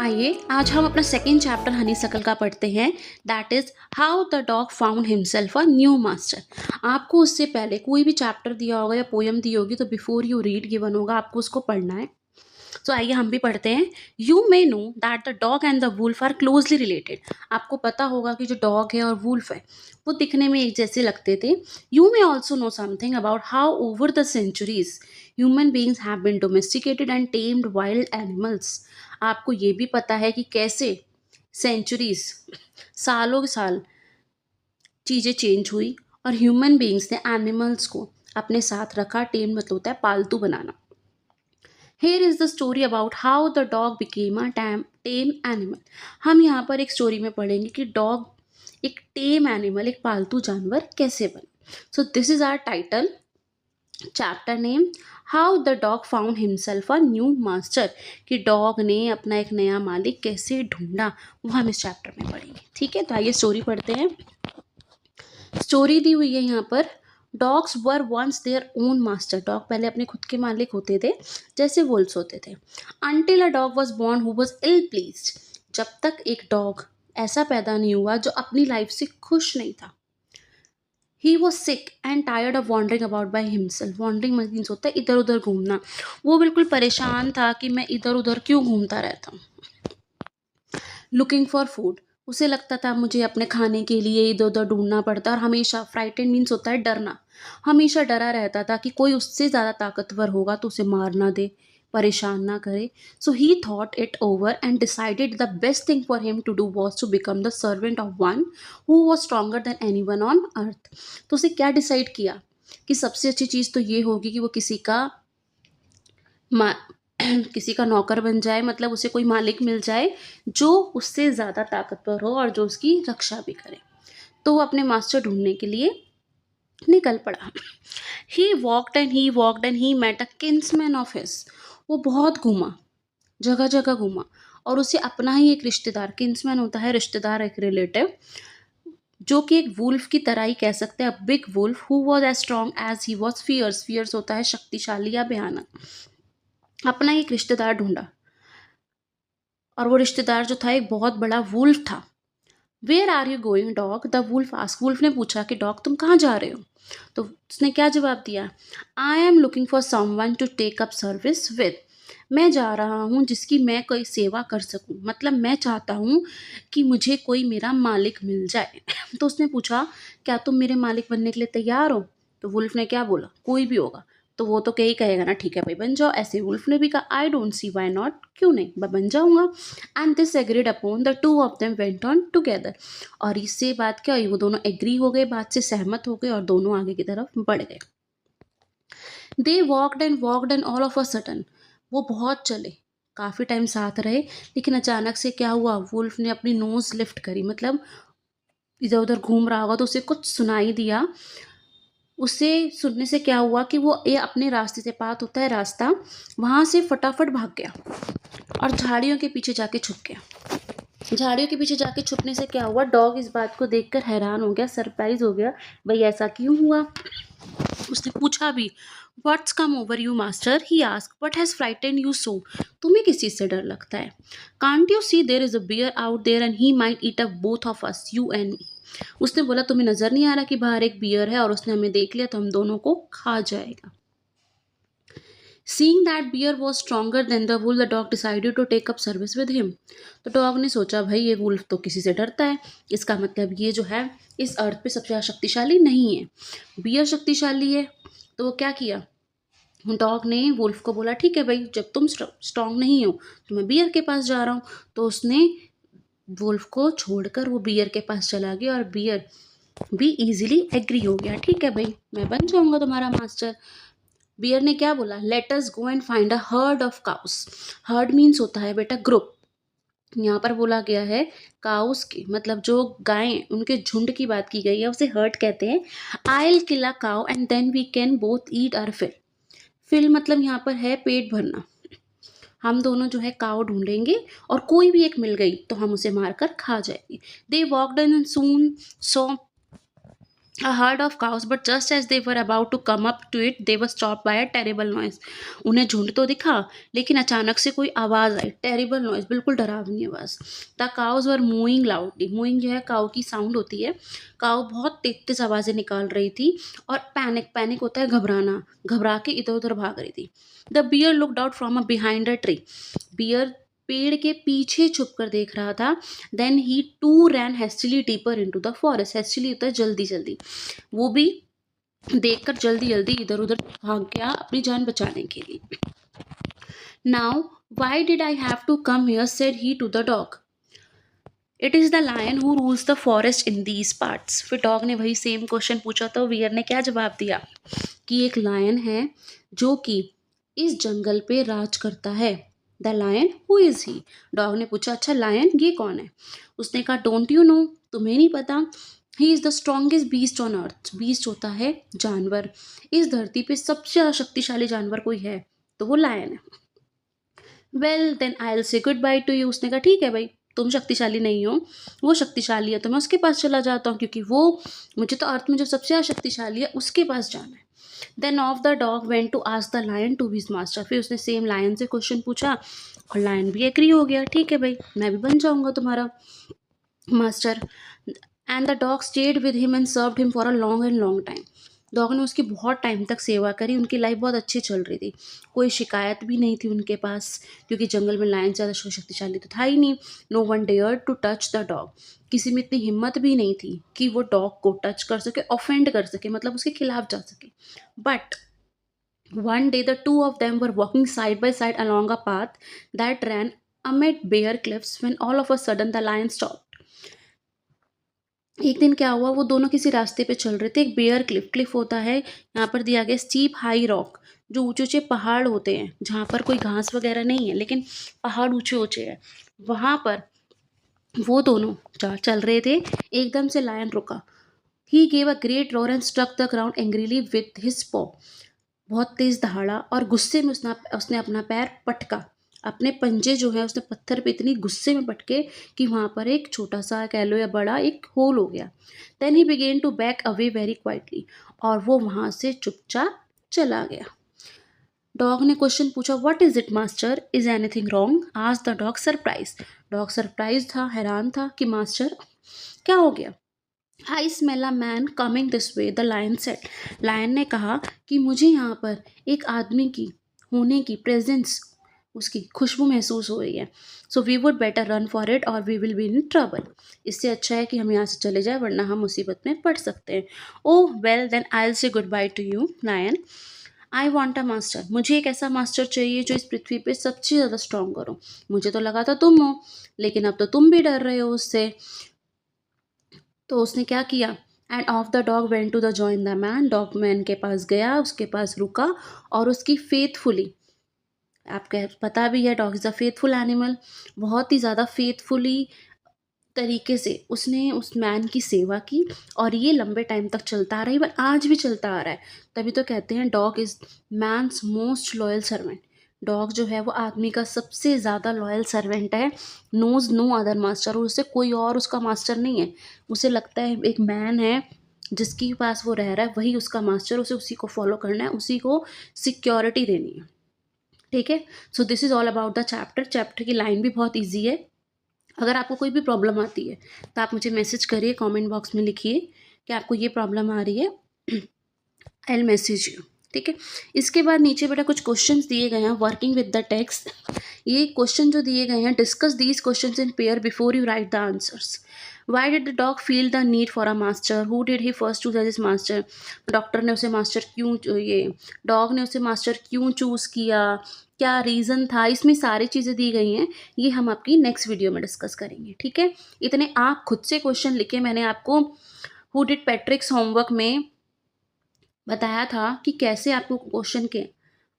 आइए आज हम अपना सेकेंड चैप्टर हनीसकल का पढ़ते हैं। That is how the dog found himself a new master. आपको उससे पहले कोई भी चैप्टर दिया होगा या पोयम दी होगी तो बिफोर यू रीड गिवन होगा, आपको उसको पढ़ना है। तो आइए हम भी पढ़ते हैं। You may know that the dog and the wolf are closely related. आपको पता होगा कि जो डॉग है और वुल्फ है वो दिखने में एक जैसे लगते थे। You may also know something about how over the centuries human beings have been domesticated and tamed wild animals. आपको ये भी पता है कि कैसे सेंचुरीज, सालों के साल चीज़ें चेंज हुई और ह्यूमन बींग्स ने एनिमल्स को अपने साथ रखा। टेम मतलब होता है पालतू बनाना। Here is the story about how the dog became a tame animal। हम यहाँ पर एक स्टोरी में पढ़ेंगे कि डॉग एक टेम एनिमल, एक पालतू जानवर कैसे बने। So this is our title chapter name, how the dog found himself a new master. कि डॉग ने अपना एक नया मालिक कैसे ढूंढा, वो हम इस चैप्टर में पढ़ेंगे। ठीक है, तो आइए स्टोरी पढ़ते हैं। स्टोरी दी हुई है यहाँ पर। Dogs were once their own master. Dog पहले अपने खुद के मालिक होते थे, जैसे वुल्फ्स होते थे। Until a dog was born who was ill pleased. जब तक एक डॉग ऐसा पैदा नहीं हुआ जो अपनी लाइफ से खुश नहीं था। He was sick and tired of wandering about by himself. Wandering means होता है इधर उधर घूमना। वो बिल्कुल परेशान था कि मैं इधर उधर क्यों घूमता रहता हूँ। लुकिंग फॉर फूड, उसे लगता था मुझे अपने खाने के लिए इधर उधर ढूंढना पड़ता। और हमेशा फ्राइटेंड मीन्स होता है डरना। हमेशा डरा रहता था कि कोई उससे ज़्यादा ताकतवर होगा तो उसे मार ना दे, परेशान ना करे। So he thought it over and decided the best thing for him to do was to become the servant of one who was stronger than anyone on earth. तो उसे क्या डिसाइड किया कि सबसे अच्छी चीज़ तो ये होगी कि वो किसी का किसी का नौकर बन जाए, मतलब उसे कोई मालिक मिल जाए जो उससे ज़्यादा ताकतवर हो और जो उसकी रक्षा भी करे। तो वो अपने मास्टर ढूंढने के लिए निकल पड़ा। He met a kinsman of his. वो बहुत घूमा, जगह जगह घूमा और उसे अपना ही एक रिश्तेदार, किन्समैन होता है रिश्तेदार, एक रिलेटिव, जो कि एक वुल्फ की तरह ही कह सकते हैं, big wolf who was as strong as he was fierce. Fierce होता है शक्तिशाली या भयानक। अपना ही एक रिश्तेदार ढूंढा और वो रिश्तेदार जो था एक बहुत बड़ा वुल्फ था। Where are you going dog, the wolf ask. Wolf ने पूछा कि डॉग तुम कहाँ जा रहे हो। तो उसने क्या जवाब दिया, I am looking for someone to take up service with. मैं जा रहा हूँ जिसकी मैं कोई सेवा कर सकूँ, मतलब मैं चाहता हूँ कि मुझे कोई मेरा मालिक मिल जाए। तो उसने पूछा क्या तुम मेरे मालिक बनने के लिए तैयार हो। तो वुल्फ ने क्या बोला, कोई भी होगा। तो वो तो क्या ही कहेगा ना, ठीक है भाई बन जाओ। ऐसे वुल्फ ने भी कहा I don't see why not, क्यों नहीं, मैं बन जाऊंगा। And this agreed upon the two of them went on together. और इससे बात क्या हुई, वो दोनों एग्री हो गए, बात से सहमत हो गए और दोनों आगे की तरफ बढ़ गए। They walked and all of a sudden, वो बहुत चले, काफ़ी टाइम साथ रहे, लेकिन अचानक से क्या हुआ, वुल्फ ने अपनी नोज लिफ्ट करी, मतलब इधर उधर घूम रहा होगा तो उसे कुछ सुनाई दिया। उसे सुनने से क्या हुआ कि वो ये अपने रास्ते से, पात होता है रास्ता, वहाँ से फटाफट भाग गया और झाड़ियों के पीछे जाके छुप गया। झाड़ियों के पीछे जाके छुपने से क्या हुआ, डॉग इस बात को देखकर हैरान हो गया, सरप्राइज हो गया, भाई ऐसा क्यों हुआ। उसने पूछा भी, what's come over you master, he ask, what has frighten you so. तुम्हें किस चीज़ से डर लगता है। Can't you see there is a bear out there and he might eat up both of us, you and me. उसने बोला तुम्हें नजर नहीं आ रहा कि बाहर एक बियर है और उसने हमें देख लिया तो हम दोनों को खा जाएगा। Seeing that bear was stronger than the wolf, the dog decided to take up service with him। तो डॉग ने सोचा भाई ये वुल्फ तो किसी से डरता है, इसका मतलब ये जो है इस अर्थ पे सबसे ज़्यादा शक्तिशाली नहीं है, बियर शक्तिशाली है। तो वो क्या किया, डॉग ने वुल्फ को बोला ठीक है भाई, जब तुम स्ट्रांग नहीं हो तो मैं बियर के पास जा रहा हूँ। तो उसने वुल्फ को छोड़कर वो बियर के पास चला गया और बियर भी इजीली एग्री हो गया, ठीक है भाई मैं बन जाऊंगा तुम्हारा मास्टर। बियर ने क्या बोला, let us go and find a herd of cows. Heard means होता है बेटा ग्रुप, यहाँ पर बोला गया है काउस की, मतलब जो गायें, उनके झुंड की बात की गई है, उसे हर्ड कहते हैं। I will kill a cow and then we can both eat our fill. Fill मतलब यहाँ पर है पेट भरना। हम दोनों जो है काउ ढूंढेंगे और कोई भी एक मिल गई तो हम उसे मारकर खा जाएंगे। They walked and soon saw a herd of cows, but just as they were about to come up to it, they were stopped by a terrible noise. उन्हें झुंड तो दिखा, लेकिन अचानक से कोई आवाज़ आई, टेरिबल नॉइज, बिल्कुल डरावनी आवाज़. The cows were mooing loudly. Mooing जो है काऊ की साउंड होती है. काऊ बहुत तेज तेज आवाज़ें निकाल रही थी और पैनिक, पैनिक होता है घबराना, घबरा के इधर उधर भाग रही थी. The bear looked out from a behind a tree. Bear पेड़ के पीछे छुप कर देख रहा था. Then he too ran hastily deeper into the forest. Hastily होता है जल्दी जल्दी. वो भी देखकर जल्दी जल्दी इधर उधर भाग गया अपनी जान बचाने के लिए. Now why did I have to come here, said he to the dog. It is the lion who rules the forest in these parts. फिर डॉग ने वही सेम क्वेश्चन पूछा तो वियर ने क्या जवाब दिया कि एक लायन है जो कि इस जंगल पे राज करता है. The lion, who is he. Dog ने पूछा अच्छा लायन ये कौन है. उसने कहा डोंट यू नो, तुम्हें नहीं पता. He is the strongest beast on earth. Beast होता है जानवर. इस धरती पे सबसे ज़्यादा शक्तिशाली जानवर कोई है तो वो लायन है. Well then I will say good bye to you. उसने कहा ठीक है भाई, तुम शक्तिशाली नहीं हो, वो शक्तिशाली है तो मैं उसके पास चला जाता हूँ, क्योंकि वो मुझे तो अर्थ में जो सबसे ज़्यादा शक्तिशाली है उसके पास जाना है. Then off the dog went to ask the lion to be his master. फिर उसने सेम लायन से क्वेश्चन पूछा और लायन भी एग्री हो गया. ठीक है भाई, मैं भी बन जाऊँगा तुम्हारा master. And the dog stayed with him and served him for a long and long time. Dog ने उसकी बहुत टाइम तक सेवा करी. उनकी लाइफ बहुत अच्छी चल रही थी. कोई शिकायत भी नहीं थी उनके पास, क्योंकि जंगल में लायन ज़्यादा शक्तिशाली तो था ही नहीं. No one dare to touch the dog. किसी में इतनी हिम्मत भी नहीं थी कि वो डॉग को टच कर सके, ऑफेंड कर सके, मतलब उसके खिलाफ जा सके. But one day the two of them were walking side by side along a path that ran amid bare cliffs when all of a sudden the lion stopped. एक दिन क्या हुआ, वो दोनों किसी रास्ते पे चल रहे थे. एक बेयर क्लिफ, क्लिफ होता है यहाँ पर दिया गया स्टीप हाई रॉक, जो ऊंचे ऊंचे पहाड़ होते हैं जहाँ पर कोई घास वगैरह नहीं है लेकिन पहाड़ ऊंचे ऊंचे हैं. वहाँ पर वो दोनों चल रहे थे. एकदम से लायन रुका. He gave a great roar and struck the ground angrily with his paw. बहुत तेज दहाड़ा और गुस्से में उसने अपना पैर पटका. अपने पंजे जो है उसने पत्थर पे इतनी गुस्से में पटके कि वहाँ पर एक छोटा सा कह लो या बड़ा एक होल हो गया. Then he began to back away very quietly. और वो वहाँ से चुपचाप चला गया. डॉग ने क्वेश्चन पूछा what is it master, is anything wrong. आज the dog surprise. Dog surprise था, हैरान था कि मास्टर क्या हो गया. I smell a man coming this way, the lion said. Lion ने कहा कि मुझे यहाँ पर एक आदमी की होने की प्रेजेंस, उसकी खुशबू महसूस हो रही है. So we would better run for it or we will be in trouble. इससे अच्छा है कि हम यहाँ से चले जाए वरना हम मुसीबत में पड़ सकते हैं. Oh well then I will say good bye to you lion. I want a master. मुझे एक ऐसा मास्टर चाहिए जो इस पृथ्वी पे सबसे ज़्यादा स्ट्रॉन्ग करो. मुझे तो लगा था तुम हो, लेकिन अब तो तुम भी डर रहे हो उससे. तो उसने क्या किया, and off the dog went to the join the man. Dog man के पास गया, उसके पास रुका और उसकी फेथफुली, आपको पता भी है dog is a faithful animal, बहुत ही ज़्यादा फेथफुली तरीके से उसने उस मैन की सेवा की. और ये लंबे टाइम तक चलता आ रहा है, बट आज भी चलता आ रहा है. तभी तो कहते हैं dog is man's most loyal servant. Dog जो है वो आदमी का सबसे ज़्यादा लॉयल सर्वेंट है. Knows no other master. और उससे कोई और उसका मास्टर नहीं है. उसे लगता है एक मैन है जिसके पास वो रह रहा है वही उसका मास्टर, उसे उसी को फॉलो करना है, उसी को सिक्योरिटी देनी है. ठीक है. So this is all about the chapter. Chapter की लाइन भी बहुत ईजी है. अगर आपको कोई भी प्रॉब्लम आती है तो आप मुझे मैसेज करिए, कमेंट बॉक्स में लिखिए कि आपको ये प्रॉब्लम आ रही है. I will message you. ठीक है. इसके बाद नीचे बेटा कुछ क्वेश्चंस दिए गए हैं वर्किंग विद द टेक्स्ट. ये क्वेश्चन जो दिए गए हैं, discuss these questions in pair before you write the answers. Why did the dog feel the need for a master, who did he first choose as his master. Doctor ने उसे master क्यों, ये dog ने उसे master क्यों choose किया, क्या reason था. इसमें सारी चीज़ें दी गई हैं. ये हम आपकी नेक्स्ट वीडियो में डिस्कस करेंगे. ठीक है. इतने आप खुद से क्वेश्चन लिखे. मैंने आपको हु डिड पैट्रिक्स होमवर्क में बताया था कि कैसे आपको क्वेश्चन के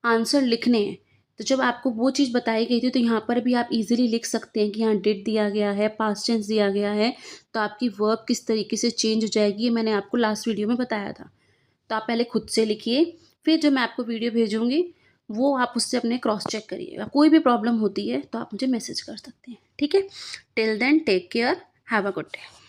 आंसर लिखने हैं. तो जब आपको वो चीज़ बताई गई थी तो यहाँ पर भी आप इजीली लिख सकते हैं कि यहाँ डिड दिया गया है, पास्ट टेंस दिया गया है, तो आपकी वर्ब किस तरीके से चेंज हो जाएगी, ये मैंने आपको लास्ट वीडियो में बताया था. तो आप पहले खुद से लिखिए, फिर जब मैं आपको वीडियो भेजूँगी वो आप उससे अपने क्रॉस चेक करिएगा. कोई भी प्रॉब्लम होती है तो आप मुझे मैसेज कर सकते हैं. ठीक है. Till then take care, have a good day.